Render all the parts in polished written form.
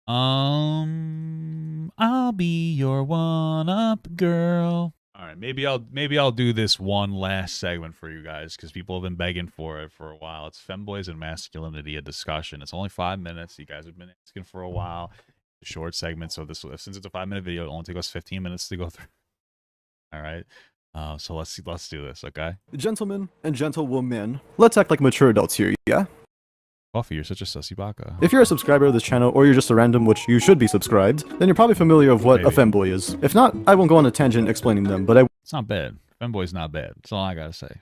I'll be your one-up girl. All right, maybe I'll do this one last segment for you guys because people have been begging for it for a while. It's Femboys and Masculinity, a discussion. It's only 5 minutes. You guys have been asking for a while. A short segment, so since it's a 5-minute video, it'll only take us 15 minutes to go through. All right. So let's do this, okay? Gentlemen and gentlewomen, let's act like mature adults here, yeah? Coffee, you're such a sussy baka. If you're a subscriber of this channel, or you're just a random, which you should be subscribed, then you're probably familiar with what a femboy is. If not, I won't go on a tangent explaining them, but It's not bad. Femboy's not bad. That's all I gotta say.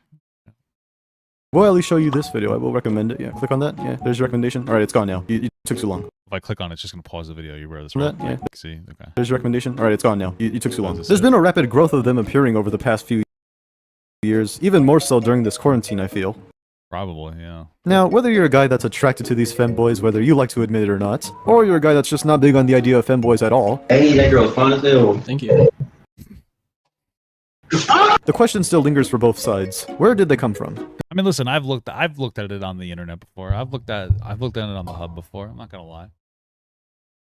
will at least show you this video. I will recommend it. Yeah, click on that. Yeah, there's your recommendation. Alright, it's gone now. You took too long. If I click on it, it's just gonna pause the video. You wear this, right? Yeah. See? Okay. There's your recommendation. Alright, it's gone now. You took too long. There's been a rapid growth of them appearing over the past few years, even more so during this quarantine, I feel. Probably, yeah. Now, whether you're a guy that's attracted to these femboys, whether you like to admit it or not, or you're a guy that's just not big on the idea of femboys at all. Hey, that girl's fine as hell. Thank you. The question still lingers for both sides. Where did they come from? I mean, listen, I've looked at it on the internet before. I've looked at it on the hub before. I'm not gonna lie.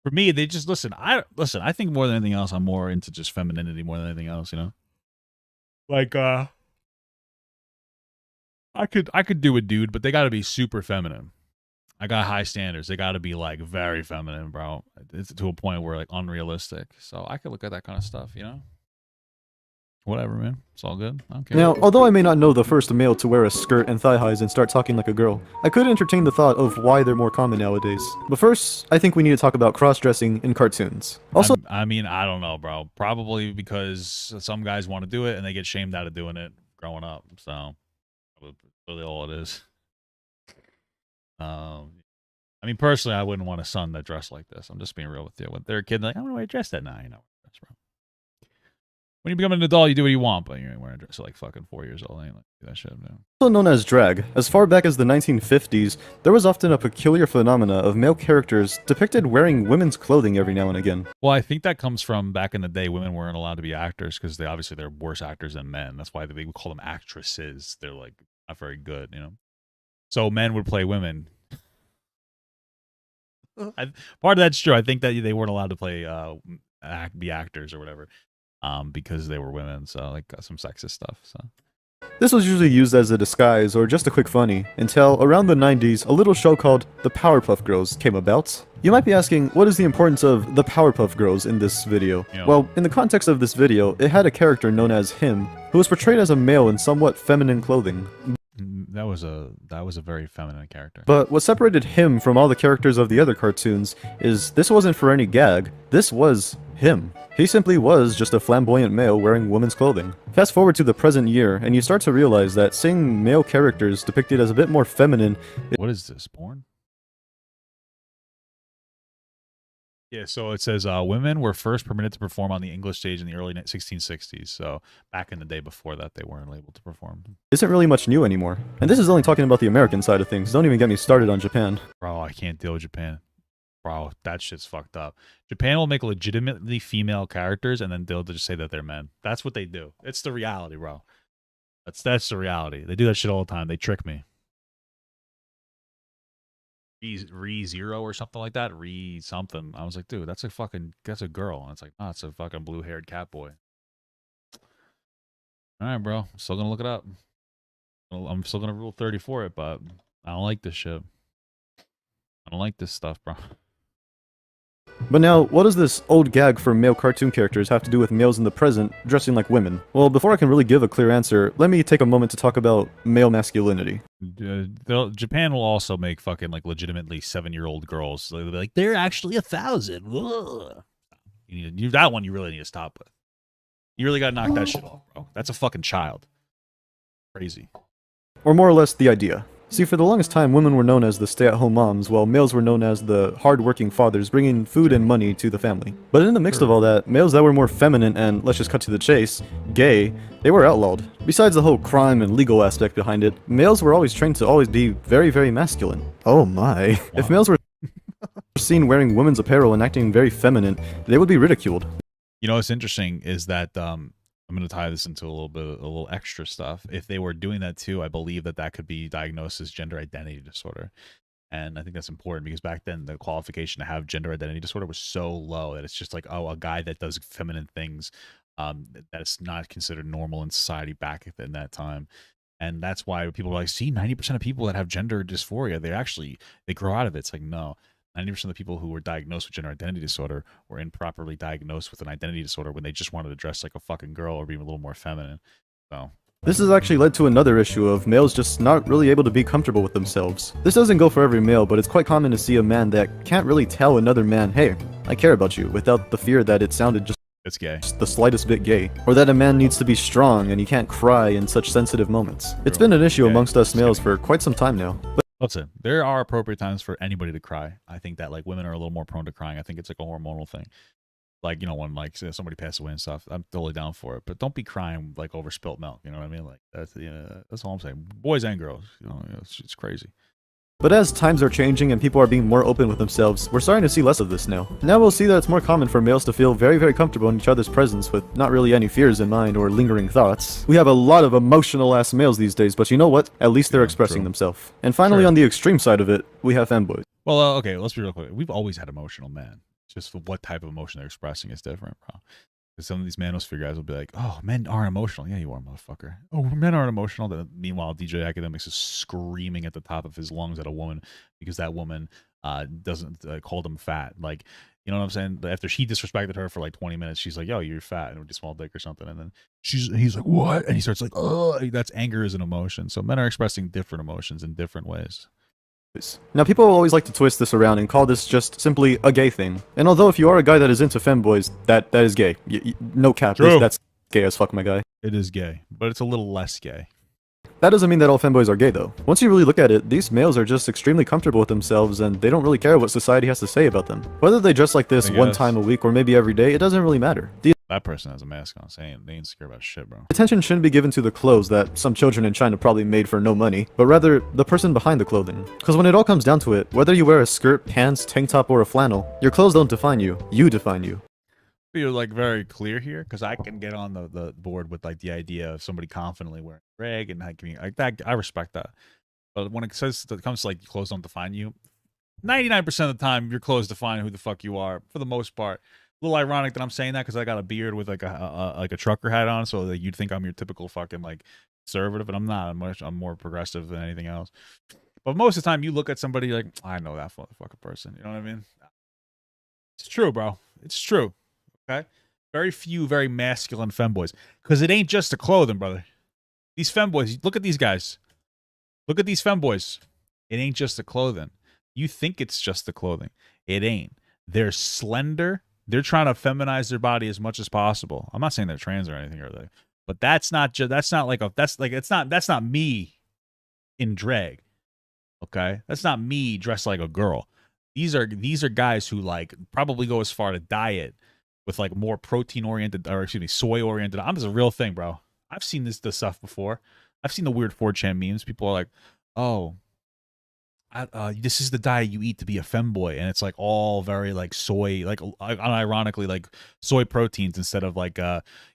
For me, they just I think more than anything else, I'm more into just femininity more than anything else, you know? Like I could do a dude, but they gotta be super feminine. I got high standards. They gotta be like very feminine, bro. It's to a point where like unrealistic. So I could look at that kind of stuff, you know? Whatever, man. It's all good. I don't care. Now, although I may not know the first male to wear a skirt and thigh highs and start talking like a girl, I could entertain the thought of why they're more common nowadays. But first, I think we need to talk about cross-dressing in cartoons. Also, I mean, I don't know, bro. Probably because some guys want to do it and they get shamed out of doing it growing up. So, that's really all it is. I mean, personally, I wouldn't want a son that dressed like this. I'm just being real with you. When they're a kid, they're like, I don't know why you dress that now. You know, that's bro. When you become an adult, you do what you want, but you ain't wearing a dress at like fucking 4 years old. I ain't like that shit, no. Also known as drag, as far back as the 1950s, there was often a peculiar phenomena of male characters depicted wearing women's clothing every now and again. Well, I think that comes from back in the day, women weren't allowed to be actors because they're worse actors than men. That's why they would call them actresses. They're like not very good, you know. So men would play women. Part of that's true. I think that they weren't allowed to play be actors or whatever. Because they were women, so like some sexist stuff. So this was usually used as a disguise or just a quick funny, until around the 90s, a little show called The Powerpuff Girls came about. You might be asking, what is the importance of the Powerpuff Girls in this video? Yeah. Well, in the context of this video, it had a character known as Him, who was portrayed as a male in somewhat feminine clothing. That was a very feminine character. But what separated him from all the characters of the other cartoons is this wasn't for any gag, this was him. He simply was just a flamboyant male wearing women's clothing. Fast forward to the present year, and you start to realize that seeing male characters depicted as a bit more feminine... What is this, porn? Yeah, so it says women were first permitted to perform on the English stage in the early 1660s. So back in the day before that, they weren't able to perform. Isn't really much new anymore. And this is only talking about the American side of things. Don't even get me started on Japan. Bro, I can't deal with Japan. Bro, that shit's fucked up. Japan will make legitimately female characters and then they'll just say that they're men. That's what they do. It's the reality, bro. That's the reality. They do that shit all the time. They trick me. Re-Zero or something like that. Re-something. I was like, dude, that's a girl. And it's like, no, it's a fucking blue-haired cat boy. All right, bro. I'm still gonna look it up. I'm still gonna rule 30 for it, but I don't like this shit. I don't like this stuff, bro. But now, what does this old gag for male cartoon characters have to do with males in the present dressing like women? Well, before I can really give a clear answer, let me take a moment to talk about male masculinity. Japan will also make fucking like legitimately 7-year-old girls. They'll be like, they're actually 1,000. That one you really need to stop with. You really gotta knock that shit off, bro. That's a fucking child. Crazy. Or more or less the idea. See, for the longest time, women were known as the stay-at-home moms, while males were known as the hard-working fathers bringing food and money to the family. But in the mix of all that, males that were more feminine and, let's just cut to the chase, gay, they were outlawed. Besides the whole crime and legal aspect behind it, males were always trained to always be very, very masculine. Oh my. Wow. If males were seen wearing women's apparel and acting very feminine, they would be ridiculed. You know what's interesting is that I'm going to tie this into a little extra stuff. If they were doing that too, I believe that could be diagnosed as gender identity disorder. And I think that's important because back then the qualification to have gender identity disorder was so low that it's just like, oh, a guy that does feminine things, that's not considered normal in society back in that time. And that's why people are like, see, 90% of people that have gender dysphoria, they grow out of it. It's like, no, 90% of the people who were diagnosed with gender identity disorder were improperly diagnosed with an identity disorder when they just wanted to dress like a fucking girl or be a little more feminine. So This has actually led to another issue of males just not really able to be comfortable with themselves. This doesn't go for every male, but it's quite common to see a man that can't really tell another man, hey, I care about you, without the fear that it sounded just it's gay. The slightest bit gay, or that a man needs to be strong and he can't cry in such sensitive moments. It's been an issue amongst us males for quite some time now. Listen, there are appropriate times for anybody to cry. I think that like women are a little more prone to crying. I think it's like a hormonal thing. Like, you know, when like somebody passed away and stuff, I'm totally down for it. But don't be crying like over spilt milk. You know what I mean? Like that's all I'm saying. Boys and girls, it's crazy. But as times are changing and people are being more open with themselves, we're starting to see less of this now. Now we'll see that it's more common for males to feel very, very comfortable in each other's presence with not really any fears in mind or lingering thoughts. We have a lot of emotional-ass males these days, but you know what? At least they're expressing themselves. And finally, on the extreme side of it, we have femboys. Well, okay, let's be real quick. We've always had emotional men. Just what type of emotion they're expressing is different, bro. Because some of these manosphere guys will be like, oh, men aren't emotional. Yeah, you are, motherfucker. Oh, men aren't emotional. Meanwhile, DJ Academics is screaming at the top of his lungs at a woman because that woman doesn't call him fat. Like, you know what I'm saying? After she disrespected her for like 20 minutes, she's like, yo, you're fat and with a small dick or something. And then he's like, what? And he starts like, oh, that's anger is an emotion. So men are expressing different emotions in different ways. Now, people always like to twist this around and call this just simply a gay thing. And although if you are a guy that is into femboys, that is gay. No cap, that's gay as fuck, my guy. It is gay, but it's a little less gay. That doesn't mean that all femboys are gay, though. Once you really look at it, these males are just extremely comfortable with themselves, and they don't really care what society has to say about them. Whether they dress like this one time a week or maybe every day, it doesn't really matter. That person has a mask on, saying they ain't scared about shit, bro. Attention shouldn't be given to the clothes that some children in China probably made for no money, but rather the person behind the clothing. Because when it all comes down to it, whether you wear a skirt, pants, tank top, or a flannel, your clothes don't define you. You define you. You're like very clear here, because I can get on the board with like the idea of somebody confidently wearing rag and like that. I respect that, but when it comes to like clothes don't define you, 99% of the time your clothes define who the fuck you are for the most part. A little ironic that I'm saying that because I got a beard with like a trucker hat on, so that you'd think I'm your typical fucking like conservative, and I'm not. I'm more progressive than anything else. But most of the time, you look at somebody like, I know that motherfucking person. You know what I mean? It's true, bro. It's true. Okay. Very few, very masculine femboys, because it ain't just the clothing, brother. These femboys, look at these guys. Look at these femboys. It ain't just the clothing. You think it's just the clothing. It ain't. They're slender. They're trying to feminize their body as much as possible. I'm not saying they're trans or anything, but that's not me in drag. Okay, that's not me dressed like a girl. These are guys who like probably go as far to diet with like more protein oriented, or excuse me, soy oriented. I'm just a real thing, bro. I've seen this stuff before. I've seen the weird 4chan memes. People are like, oh, this is the diet you eat to be a femboy, and it's like all very like soy, like unironically like soy proteins instead of like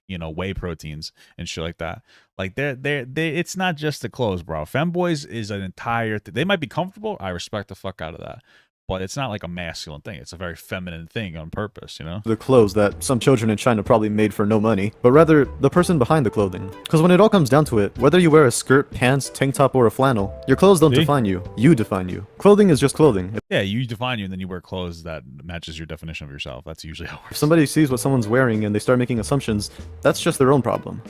whey proteins and shit like that. Like they it's not just the clothes, bro. Femboys is an entire they might be comfortable. I respect the fuck out of that. But it's not like a masculine thing. It's a very feminine thing on purpose, you know? The clothes that some children in China probably made for no money, but rather the person behind the clothing. Because when it all comes down to it, whether you wear a skirt, pants, tank top, or a flannel, your clothes don't define you. You define you. Clothing is just clothing. Yeah, you define you, and then you wear clothes that matches your definition of yourself. That's usually how it works. If somebody sees what someone's wearing and they start making assumptions, that's just their own problem.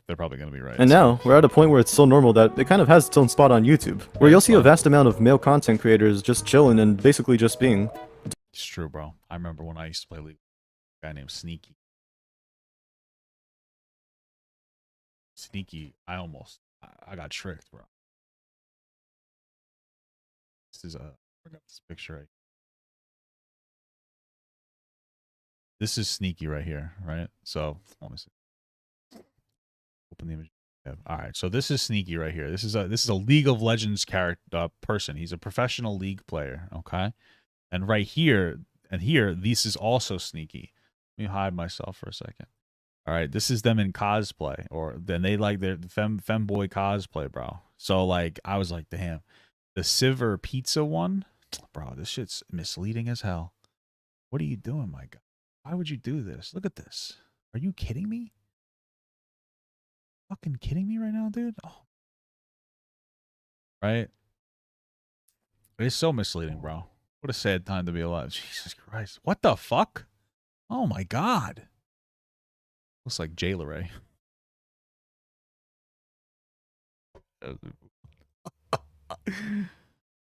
They're probably going to be right. And now, we're at a point where it's so normal that it kind of has its own spot on YouTube, where you'll see a vast amount of male content creators just chilling and basically just being. It's true, bro. I remember when I used to play League, a guy named Sneaky. I got tricked, bro. This is I got this picture right. This is Sneaky right here, right? So let me see. Open the image. All right, so this is Sneaky right here. This is a League of Legends character person. He's a professional League player, okay? And right here and here, this is also Sneaky. Let me hide myself for a second. All right, this is them in cosplay, or then they like their femboy cosplay, bro. So like, I was like, damn, the Siver Pizza one. Bro, this shit's misleading as hell. What are you doing, my God? Why would you do this? Look at this. Are you kidding me? Fucking kidding me right now, dude? Oh. Right? It's so misleading, bro. What a sad time to be alive. Jesus Christ. What the fuck? Oh my God. Looks like Jailer Ray. Let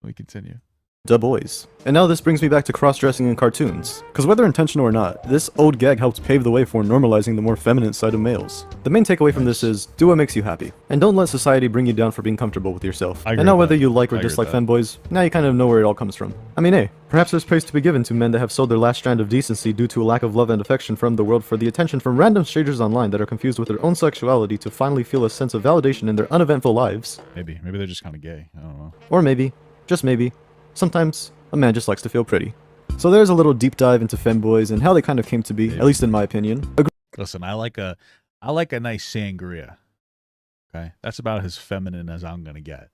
me continue. Da boys. And now this brings me back to cross-dressing in cartoons. Cause whether intentional or not, this old gag helps pave the way for normalizing the more feminine side of males. The main takeaway from this is, do what makes you happy. And don't let society bring you down for being comfortable with yourself. And now whether you like or dislike femboys, now you kind of know where it all comes from. I mean, hey, perhaps there's praise to be given to men that have sold their last strand of decency due to a lack of love and affection from the world for the attention from random strangers online that are confused with their own sexuality to finally feel a sense of validation in their uneventful lives. Maybe they're just kind of gay. I don't know. Or maybe, just maybe, sometimes a man just likes to feel pretty. So there's a little deep dive into femboys and how they kind of came to be, at least in my opinion. Listen, I like a nice sangria. Okay, that's about as feminine as I'm gonna get.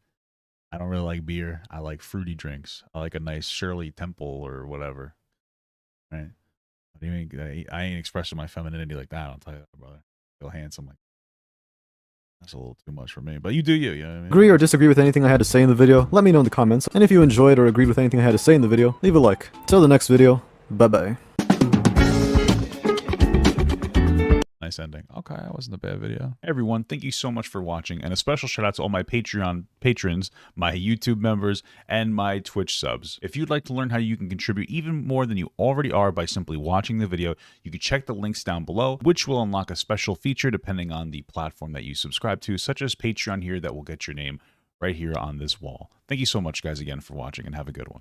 I don't really like beer. I like fruity drinks. I like a nice Shirley Temple or whatever. Right? What do you mean? I ain't expressing my femininity like that. I'll tell you that, brother. I feel handsome like. That's a little too much for me, but you do you, you know what I mean? Agree or disagree with anything I had to say in the video? Let me know in the comments. And if you enjoyed or agreed with anything I had to say in the video, leave a like. Till the next video, bye-bye. Nice ending. Okay, that wasn't a bad video. Hey everyone, thank you so much for watching, and a special shout out to all my Patreon patrons, my YouTube members, and my Twitch subs. If you'd like to learn how you can contribute even more than you already are by simply watching the video, you can check the links down below, which will unlock a special feature depending on the platform that you subscribe to, such as Patreon here that will get your name right here on this wall. Thank you so much guys again for watching, and have a good one.